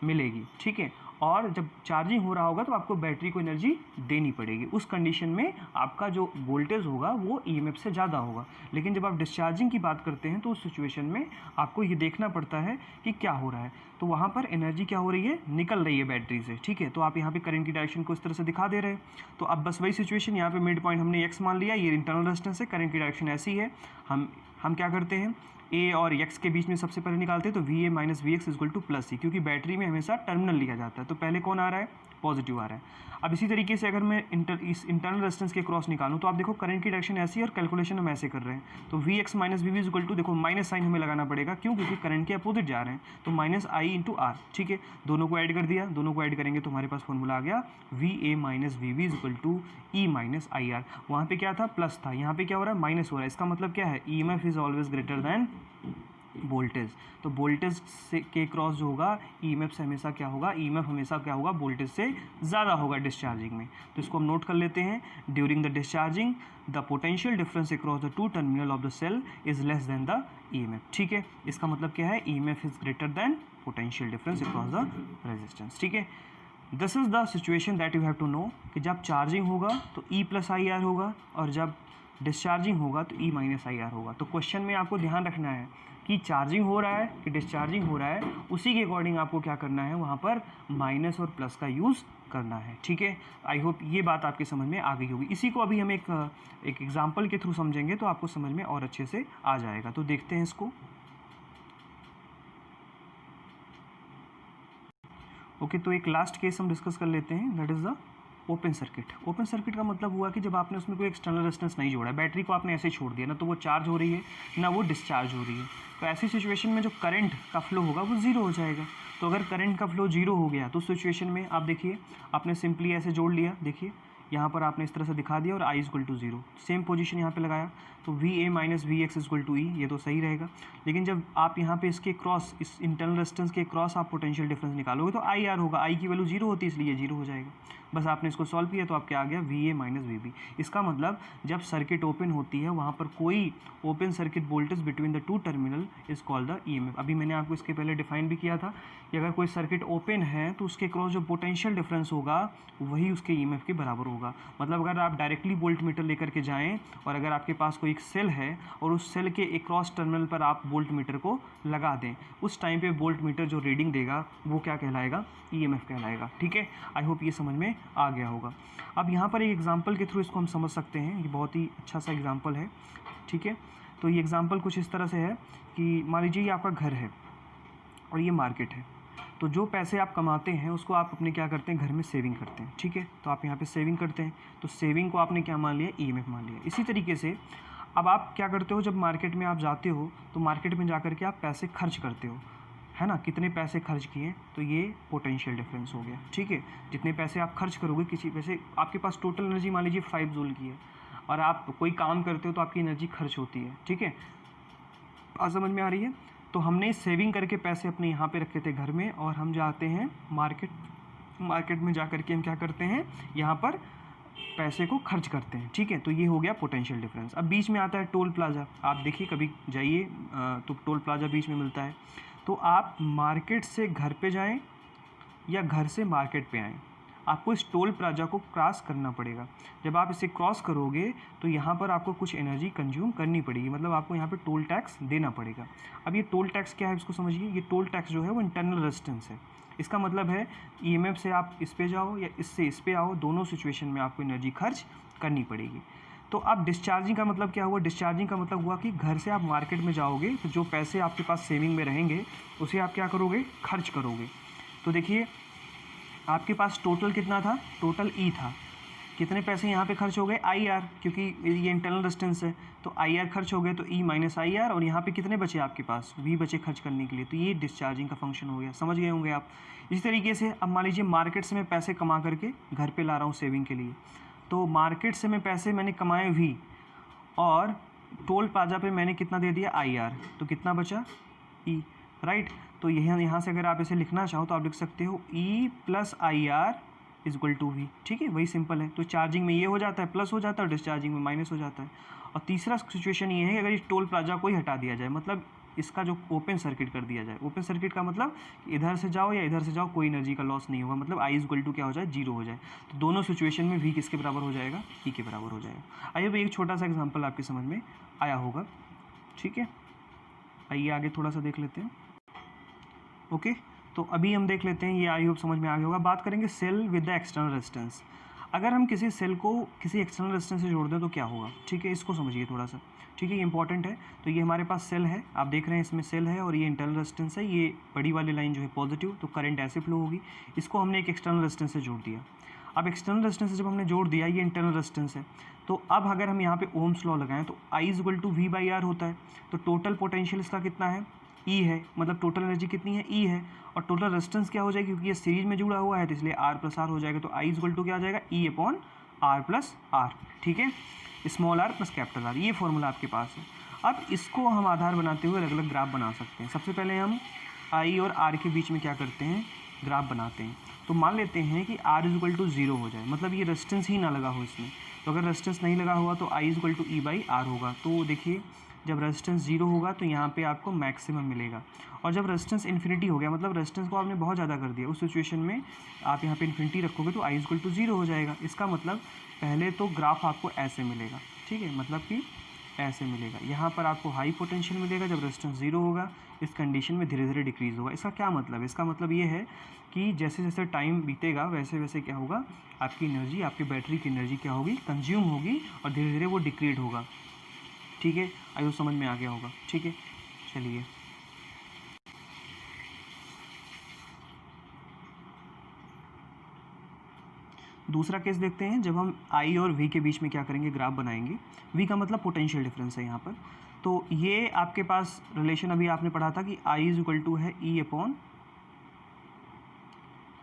मिलेगी, ठीक है। और जब चार्जिंग हो रहा होगा तो आपको बैटरी को एनर्जी देनी पड़ेगी। उस कंडीशन में आपका जो वोल्टेज होगा वो ईएमएफ से ज़्यादा होगा। लेकिन जब आप डिस्चार्जिंग की बात करते हैं तो उस सिचुएशन में आपको ये देखना पड़ता है कि क्या हो रहा है। तो वहाँ पर एनर्जी क्या हो रही है? निकल रही है बैटरी से, ठीक है। तो आप यहाँ पे करंट की डायरेक्शन को इस तरह से दिखा दे रहे हैं। तो अब बस वही सिचुएशन, यहाँ पे मिड पॉइंट हमने एक्स मान लिया, ये इंटरनल रेजिस्टेंस है, करंट की डायरेक्शन ऐसी है। हम क्या करते हैं? ए और एक्स के बीच में सबसे पहले निकालते हैं, तो V A minus V X equal to plus C, क्योंकि बैटरी में हमेशा टर्मिनल लिया जाता है। तो पहले कौन आ रहा है? पॉजिटिव आ रहा है। अब इसी तरीके से अगर मैं इस इंटरनल रेजिस्टेंस के क्रॉस निकालूं तो आप देखो करंट की डायरेक्शन ऐसी है और कैलकुलेशन हम ऐसे कर रहे हैं। तो V X minus V V equal to, देखो माइनस साइन हमें लगाना पड़ेगा, क्यों? क्योंकि करंट के अपोजिट जा रहे हैं। तो माइनस आई इंटू आर, ठीक है। दोनों को ऐड कर दिया, दोनों को ऐड करेंगे तो हमारे पास फॉर्मूला आ गया V A minus V V equal to E minus I R. वहाँ पे क्या था? प्लस था, यहाँ पे क्या हो रहा है? माइनस हो रहा है। इसका मतलब क्या है? E M F is always greater than voltage. तो वोल्टेज से के क्रॉस जो होगा ईएमएफ से हमेशा क्या होगा? ईएमएफ हमेशा क्या होगा? वोल्टेज से ज़्यादा होगा डिस्चार्जिंग में। तो इसको हम नोट कर लेते हैं। During the discharging the potential difference across the two terminal of the cell is less than the EMF, ठीक है। इसका मतलब क्या है? EMF is greater than potential difference across the resistance, ठीक है। This is the situation that you have to know कि जब चार्जिंग होगा तो ई प्लस आई आर होगा, और जब डिस्चार्जिंग होगा तो ई माइनस आई आर होगा। तो क्वेश्चन में आपको ध्यान रखना है कि चार्जिंग हो रहा है कि डिस्चार्जिंग हो रहा है, उसी के अकॉर्डिंग आपको क्या करना है, वहाँ पर माइनस और प्लस का यूज़ करना है। ठीक है, आई होप ये बात आपके समझ में आ गई होगी। इसी को अभी हम एक एग्जाम्पल के थ्रू समझेंगे तो आपको समझ में और अच्छे से आ जाएगा। तो देखते हैं इसको। ओके, तो एक लास्ट केस हम डिस्कस कर लेते हैं, that is the open circuit. Open circuit का मतलब हुआ कि जब आपने उसमें कोई एक्सटर्नल रेजिस्टेंस नहीं जोड़ा है, बैटरी को आपने ऐसे ही छोड़ दिया, ना तो वो चार्ज हो रही है ना वो डिस्चार्ज हो रही है, तो ऐसी सिचुएशन में जो करंट का फ्लो होगा वो ज़ीरो हो जाएगा। तो अगर करंट का फ्लो जीरो हो गया तो सिचुएशन में आप देखिए, आपने सिंपली ऐसे जोड़ लिया, देखिए यहाँ पर आपने इस तरह से दिखा दिया और I equal to zero, same position यहाँ पे लगाया, तो V A minus V X equal to E, ये तो सही रहेगा। लेकिन जब आप यहाँ पे इसके क्रॉस, इस इंटरनल रेजिस्टेंस के क्रॉस आप पोटेंशियल डिफरेंस निकालोगे तो आई आर होगा, आई की वैल्यू जीरो होती है इसलिए जीरो हो जाएगा। बस आपने इसको सॉल्व किया तो आपके आ गया V A minus V B. इसका मतलब जब सर्किट ओपन होती है वहाँ पर कोई open circuit voltage between the two terminal is called the E M F. अभी मैंने आपको इसके पहले डिफाइन भी किया था कि अगर कोई सर्किट ओपन है तो उसके क्रॉस जो पोटेंशियल डिफरेंस होगा वही उसके ई एम एफ के बराबर होगा। मतलब अगर आप डायरेक्टली वोल्ट मीटर लेकर के जाएँ और अगर आपके पास कोई एक सेल है और उस सेल के एक क्रॉस टर्मिनल पर आप वोल्ट मीटर को लगा दें, उस टाइम पे वोल्ट मीटर जो रीडिंग देगा वो क्या कहलाएगा, ईएमएफ कहलाएगा। ठीक है, आई होप ये समझ में आ गया होगा। अब यहाँ पर एक एग्जांपल के थ्रू इसको हम समझ सकते हैं, ये बहुत ही अच्छा सा एग्जांपल है। ठीक है, तो ये एग्जांपल कुछ इस तरह से है कि मान लीजिए ये आपका घर है और ये मार्केट है, तो जो पैसे आप कमाते हैं उसको आप अपने क्या करते हैं, घर में सेविंग करते हैं। ठीक है, तो आप यहाँ पे सेविंग करते हैं, तो सेविंग को आपने क्या मान लिया, ईएमएफ मान लिया। इसी तरीके से अब आप क्या करते हो, जब मार्केट में आप जाते हो तो मार्केट में जा कर के आप पैसे खर्च करते हो, है ना, कितने पैसे खर्च किए, तो ये पोटेंशियल डिफरेंस हो गया। ठीक है, जितने पैसे आप खर्च करोगे, किसी पैसे आपके पास टोटल एनर्जी मान लीजिए 5 जूल की है और आप कोई काम करते हो तो आपकी एनर्जी खर्च होती है। ठीक है, आज समझ में आ रही है। तो हमने सेविंग करके पैसे अपने यहाँ पे रखे थे घर में और हम जाते हैं मार्केट में जा कर के हम क्या करते हैं, यहाँ पर पैसे को खर्च करते हैं। ठीक है, तो ये हो गया पोटेंशियल डिफरेंस। अब बीच में आता है टोल प्लाजा। आप देखिए कभी जाइए तो टोल प्लाजा बीच में मिलता है, तो आप मार्केट से घर पे जाएं या घर से मार्केट पे आएं, आपको इस टोल प्लाजा को क्रॉस करना पड़ेगा। जब आप इसे क्रॉस करोगे तो यहाँ पर आपको कुछ एनर्जी कंज्यूम करनी पड़ेगी, मतलब आपको यहाँ पे टोल टैक्स देना पड़ेगा। अब ये टोल टैक्स क्या है इसको समझिए। ये टोल टैक्स जो है वो इंटरनल रेजिस्टेंस है। इसका मतलब है ईएमएफ से आप इस पे जाओ या इससे इस पे आओ, दोनों सिचुएशन में आपको एनर्जी खर्च करनी पड़ेगी। तो अब डिस्चार्जिंग का मतलब क्या हुआ, डिस्चार्जिंग का मतलब हुआ कि घर से आप मार्केट में जाओगे तो जो पैसे आपके पास सेविंग में रहेंगे उसे आप क्या करोगे, खर्च करोगे। तो देखिए आपके पास टोटल कितना था, टोटल ई था, कितने पैसे यहाँ पे खर्च हो गए, आई आर, क्योंकि ये इंटरनल डिस्टेंस है तो आई आर खर्च हो गए, तो ई माइनस आई आर, और यहाँ पे कितने बचे आपके पास, वी बचे खर्च करने के लिए, तो ये डिस्चार्जिंग का फंक्शन हो गया। समझ गए होंगे आप। इसी तरीके से अब मान लीजिए मार्केट से मैं पैसे कमा करके घर पे ला रहा हूँ सेविंग के लिए, तो मार्केट से मैं पैसे मैंने कमाए वी और टोल प्लाजा पे मैंने कितना दे दिया, आई आर, तो कितना बचा, ई, राइट। तो यहाँ से अगर आप इसे लिखना चाहो तो आप लिख सकते हो E plus I R is equal to V. ठीक है, वही सिंपल है। तो चार्जिंग में ये हो जाता है प्लस हो जाता है और डिस्चार्जिंग में माइनस हो जाता है। और तीसरा सिचुएशन ये है कि अगर इस टोल प्लाजा को ही हटा दिया जाए, मतलब इसका जो ओपन सर्किट कर दिया जाए। ओपन सर्किट का मतलब इधर से जाओ या इधर से जाओ कोई एनर्जी का लॉस नहीं होगा, मतलब आई इज इक्वल टू क्या हो जाए, जीरो हो जाए। तो दोनों सिचुएशन में वी किसके बराबर हो जाएगा, ई के बराबर हो जाएगा। आइए भाई एक छोटा सा एग्जाम्पल आपके समझ में आया होगा। ठीक है, आइए आगे थोड़ा सा देख लेते हैं। ओके, तो अभी हम देख लेते हैं, ये आई होप समझ में आ गया होगा। बात करेंगे cell with the external resistance. अगर हम किसी सेल को किसी एक्सटर्नल रेजिस्टेंस से जोड़ दें तो क्या होगा। ठीक है, इसको समझिए थोड़ा सा। ठीक है, ये इंपॉर्टेंट है। तो ये हमारे पास सेल है, आप देख रहे हैं इसमें सेल है और ये इंटरनल रेजिस्टेंस है, ये बड़ी वाली लाइन जो है पॉजिटिव, तो करंट ऐसे फ्लो होगी। इसको हमने एक एक्सटर्नल रेजिस्टेंस से जोड़ दिया। अब एक्सटर्नल रेजिस्टेंस से जब हमने जोड़ दिया, ये इंटरनल रेजिस्टेंस है, तो अब अगर हम यहाँ पे ओम्स लॉ लगाएं तो I is equal to V by R होता है। तो टोटल पोटेंशियल इसका कितना है, ई है, मतलब टोटल एनर्जी कितनी है, ई है, और टोटल रेजिस्टेंस क्या हो जाएगी, क्योंकि ये सीरीज में जुड़ा हुआ है तो इसलिए आर प्लस आर हो जाएगा। तो आई इज इक्वल टू क्या आ जाएगा, E upon R plus R. ठीक है, small R plus capital R, ये फॉर्मूला आपके पास है। अब इसको हम आधार बनाते हुए अलग अलग ग्राफ बना सकते हैं। सबसे पहले हम आई और आर के बीच में क्या करते हैं, ग्राफ बनाते हैं। तो मान लेते हैं कि R is equal to zero हो जाए, मतलब ये रेजिस्टेंस ही ना लगा हो इसमें। तो अगर रेजिस्टेंस नहीं लगा हुआ तो I is equal to E by R होगा। तो देखिए जब रेजिस्टेंस जीरो होगा तो यहाँ पे आपको मैक्सिमम मिलेगा, और जब रेजिस्टेंस इन्फिनिटी हो गया, मतलब रेजिस्टेंस को आपने बहुत ज़्यादा कर दिया, उस सिचुएशन में आप यहाँ पे इन्फिनिटी रखोगे तो I is equal to zero हो जाएगा। इसका मतलब पहले तो ग्राफ आपको ऐसे मिलेगा। ठीक है, मतलब कि ऐसे मिलेगा। यहाँ पर आपको हाई पोटेंशियल मिलेगा जब रेजिस्टेंस 0 होगा। इस कंडीशन में धीरे धीरे डिक्रीज़ होगा। इसका क्या मतलब है? इसका मतलब ये है कि जैसे जैसे टाइम बीतेगा वैसे वैसे क्या होगा, आपकी एनर्जी, आपकी बैटरी की एनर्जी क्या होगी, कंज्यूम होगी और धीरे धीरे वो डिक्रीड होगा। ठीक है, आयु समझ में आ गया होगा। ठीक है, चलिए दूसरा केस देखते हैं। जब हम आई और वी के बीच में क्या करेंगे, ग्राफ बनाएंगे। वी का मतलब पोटेंशियल डिफरेंस है यहाँ पर। तो ये आपके पास रिलेशन अभी आपने पढ़ा था कि आई इज इक्वल टू है ई अपॉन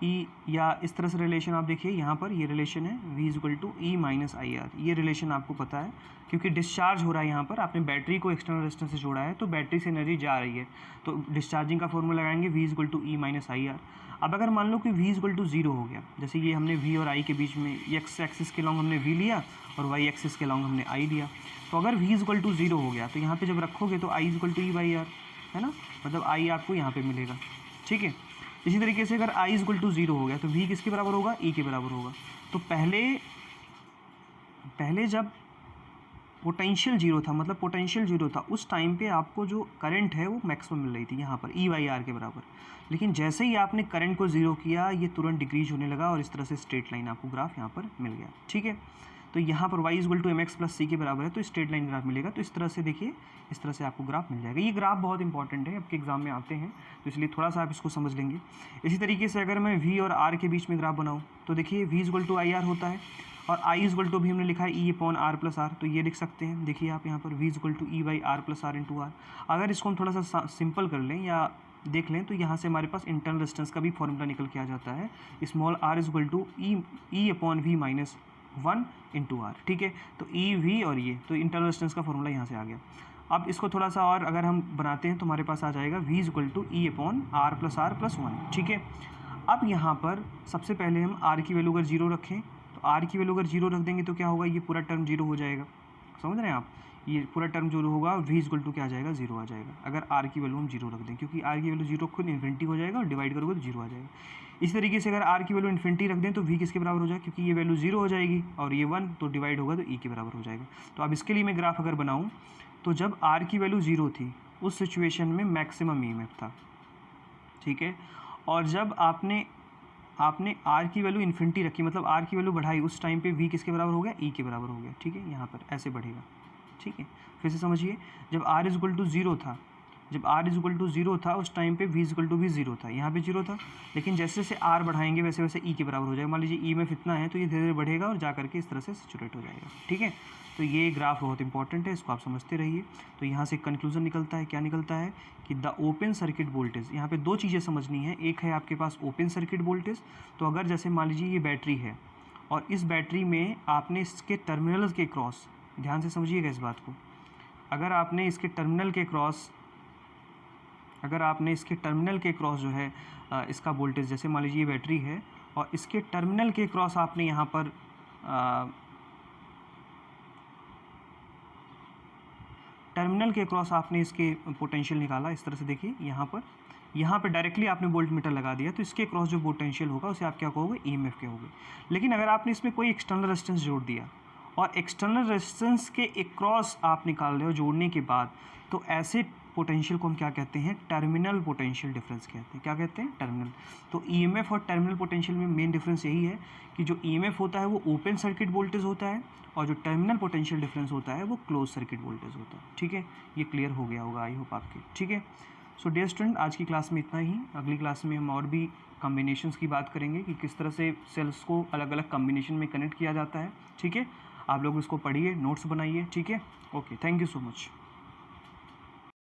ई, या इस तरह से रिलेशन आप देखिए यहाँ पर ये रिलेशन है v is equal to E minus I R. ये रिलेशन आपको पता है क्योंकि डिस्चार्ज हो रहा है यहाँ पर, आपने बैटरी को एक्सटर्नल रेजिस्टेंस से जोड़ा है तो बैटरी से एनर्जी जा रही है, तो डिस्चार्जिंग का फॉर्मूला लगाएंगे v is equal to E minus I R. अब अगर मान लो कि v इज इक्वल टू 0 हो गया, जैसे ये हमने v और i के बीच में x एक्सिस के लॉन्ग हमने v लिया और y एक्सिस के लॉन्ग हमने i लिया, तो अगर v इज इक्वल टू 0 हो गया तो यहाँ पे जब रखोगे तो i is equal to E by R, है ना, मतलब i आपको यहाँ पे मिलेगा। ठीक है, इसी तरीके से अगर i इज इक्वल टू 0 हो गया तो v किसके बराबर होगा, e के बराबर होगा। तो पहले जब पोटेंशियल 0 था, मतलब पोटेंशियल 0 था, उस टाइम पे आपको जो करंट है वो मैक्सिमम मिल रही थी यहाँ पर ई बाई आर के बराबर। लेकिन जैसे ही आपने करंट को 0 किया ये तुरंत डिक्रीज होने लगा और इस तरह से स्ट्रेट लाइन आपको ग्राफ यहाँ पर मिल गया। ठीक है, तो यहाँ पर y is equal to M X plus C के बराबर है, तो स्ट्रेट लाइन ग्राफ मिलेगा। तो इस तरह से देखिए, इस तरह से आपको ग्राफ मिल जाएगा। ये ग्राफ बहुत इंपॉर्टेंट है, आपके एग्जाम में आते हैं, तो इसलिए थोड़ा सा आप इसको समझ लेंगे। इसी तरीके से अगर मैं v और r के बीच में ग्राफ बनाऊँ तो देखिए v is equal to I R होता है और i इज इक्वल टू भी हमने लिखा है e upon R plus R, तो ये लिख सकते हैं। देखिए आप यहाँ पर v is equal to E by R plus R into R. अगर इसको हम थोड़ा सा सिंपल कर लें या देख लें तो यहाँ से हमारे पास इंटरनल रेजिस्टेंस का भी फॉर्मूला निकल के आ जाता है, small r is equal to E upon V minus 1 into R. ठीक है, तो ई वी और ये, तो इंटरनल रेजिस्टेंस का फॉर्मूला यहाँ से आ गया। अब इसको थोड़ा सा और अगर हम बनाते हैं तो हमारे पास आ जाएगा v is equal to E upon R plus 1। ठीक है, अब यहाँ पर सबसे पहले हम r की वैल्यू अगर 0 रखें तो r की वैल्यू अगर 0 रख देंगे तो क्या होगा, ये पूरा टर्म 0 हो जाएगा। समझ रहे हैं आप, ये पूरा टर्म 0 होगा, v इज इक्वल टू क्या आ जाएगा, 0 आ जाएगा अगर r की वैल्यू हम 0 रख दें, क्योंकि r की वैल्यू 0 खुद इन्फिनिटी हो जाएगा और डिवाइड करोगे तो 0 आ जाएगा। इसी तरीके से अगर r की वैल्यू इन्फिनिटी रख दें तो v किसके बराबर हो जाएगा, क्योंकि ये वैल्यू 0 हो जाएगी और ये 1, तो डिवाइड होगा तो e के बराबर हो जाएगा। तो अब इसके लिए मैं ग्राफ अगर बनाऊँ तो जब r की वैल्यू 0 थी उस सिचुएशन में मैक्सिमम ईएमएफ था। ठीक है, और जब आपने r की वैल्यू इन्फिनिटी रखी, मतलब r की वैल्यू बढ़ाई, उस टाइम पे v किसके बराबर हो गया, e के बराबर हो गया। ठीक है, यहाँ पर ऐसे बढ़ेगा। ठीक है, फिर से समझिए, जब r इज इक्वल टू 0 था, जब r इज इक्वल टू 0 था उस टाइम पे v इज इक्वल टू भी 0 था, यहाँ पे 0 था, लेकिन जैसे जैसे r बढ़ाएंगे वैसे वैसे e के बराबर हो जाएगा। मान लीजिए ई में इतना है तो ये धीरे धीरे बढ़ेगा और जा करके इस तरह से सैचुरेट हो जाएगा। ठीक है, तो ये ग्राफ बहुत इंपॉर्टेंट है, इसको आप समझते रहिए। तो यहाँ से कंक्लूजन निकलता है, क्या निकलता है कि द ओपन सर्किट वोल्टेज, यहाँ पे दो चीज़ें समझनी है। एक है आपके पास ओपन सर्किट वोल्टेज, तो अगर जैसे मान लीजिए ये बैटरी है और इस बैटरी में आपने इसके टर्मिनल्स के क्रॉस, ध्यान से समझिएगा इस बात को, अगर आपने इसके टर्मिनल के क्रॉस जो है इसका वोल्टेज, जैसे मान लीजिए ये बैटरी है और इसके टर्मिनल के क्रॉस आपने यहाँ पर इसके पोटेंशियल निकाला। इस तरह से देखिए, यहाँ पर डायरेक्टली आपने वोल्टमीटर लगा दिया तो इसके क्रॉस जो पोटेंशियल होगा उसे आप क्या कहोगे, ईएमएफ कहोगे। लेकिन अगर आपने इसमें कोई एक्सटर्नल रेजिस्टेंस जोड़ दिया और एक्सटर्नल रेजिस्टेंस के एक क्रॉस आप निकाल रहे हो जोड़ने के बाद, तो ऐसे पोटेंशियल को हम क्या कहते हैं, टर्मिनल पोटेंशियल डिफरेंस कहते हैं। क्या कहते हैं, टर्मिनल। तो ईएमएफ और टर्मिनल पोटेंशियल में मेन डिफरेंस यही है कि जो ईएमएफ होता है वो ओपन सर्किट वोल्टेज होता है और जो टर्मिनल पोटेंशियल डिफरेंस होता है वो क्लोज सर्किट वोल्टेज होता है। ठीक है, ये क्लियर हो गया होगा आई होप आपके। ठीक है, सो डियर स्टूडेंट, आज की क्लास में इतना ही। अगली क्लास में हम और भी कॉम्बिनेशंस की बात करेंगे कि किस तरह से सेल्स को अलग अलग कॉम्बिनेशन में कनेक्ट किया जाता है। ठीक है, आप लोग इसको पढ़िए, नोट्स बनाइए। ठीक है, okay, thank you so much.